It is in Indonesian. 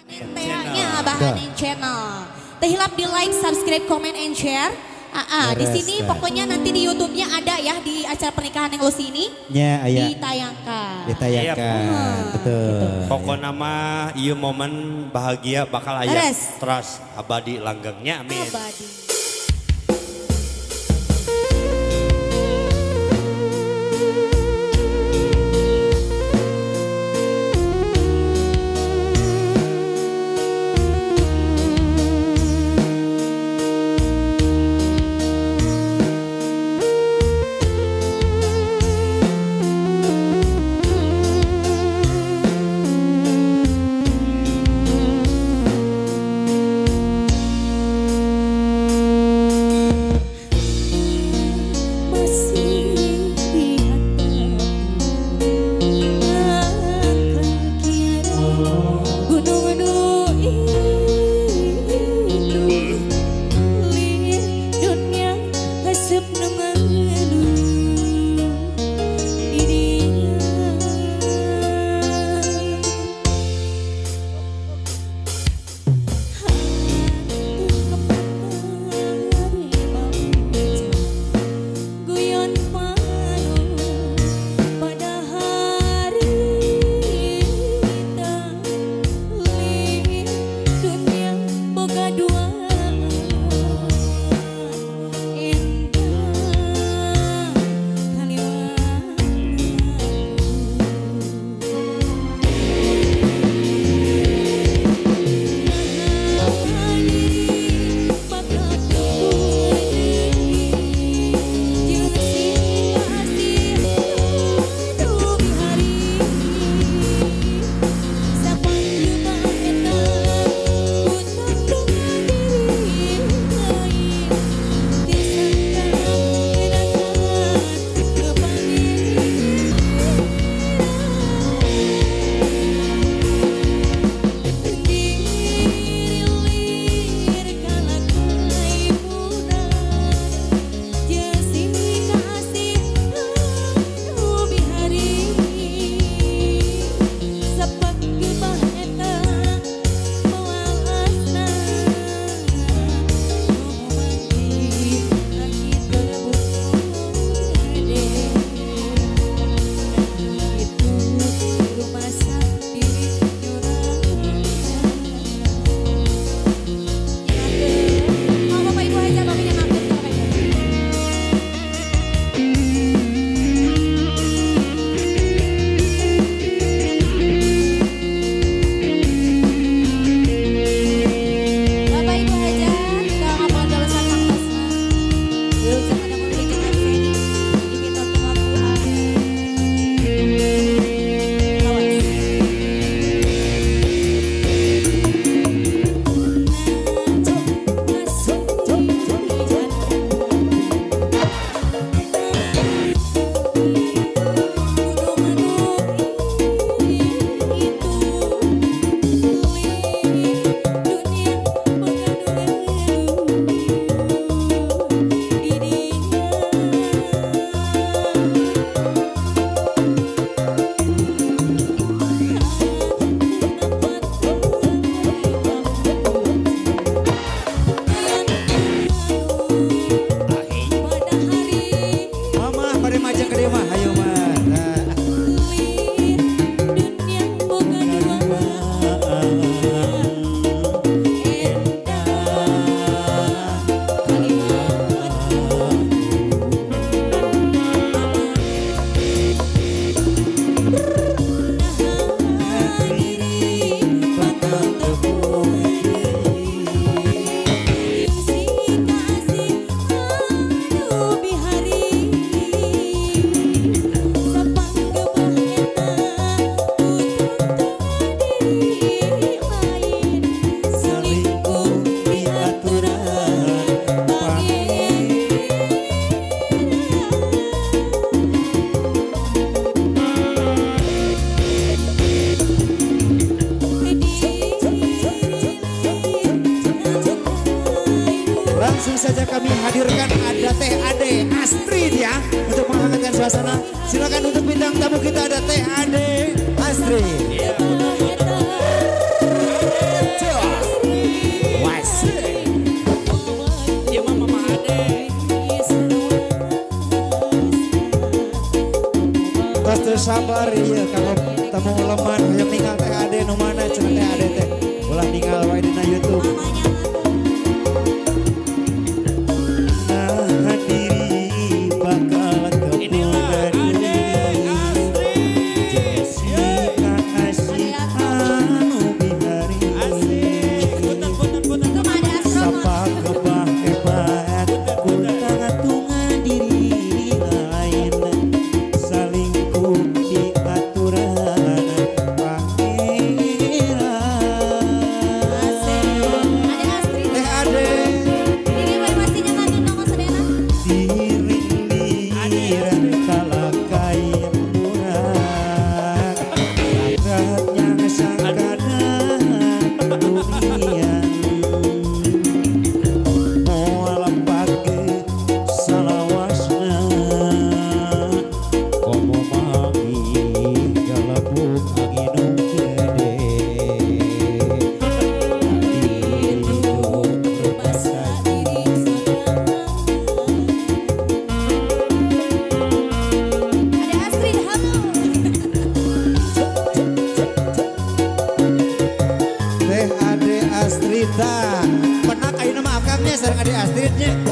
Nya Bahanin Channel. Tehilap di like, subscribe, comment, and share. Di sini pokoknya nanti di YouTube-nya ada ya di acara pernikahan yang lo sini. Ya, ditayangkan. Betul. Pokoknya mah iya momen bahagia bakal aya terus abadi langgengnya, amin. Abadi. saja kami hadirkan ada Teh Ade Astrid ya untuk menghangatkan suasana. Silakan untuk bintang tamu kita ada Teh Ade Astrid. temu leman yang tinggal teh ade nu mana cenah teh ade teh. Ulah tinggal wae dina YouTube. Nah diri bakal ketemu dari Jessica kasih anu bihari. Sapa kebah hebat kuntang atungan diri lain salingkuh di aturan Astrida, pernah kayu nama akangnya sareng Ade Astridnya.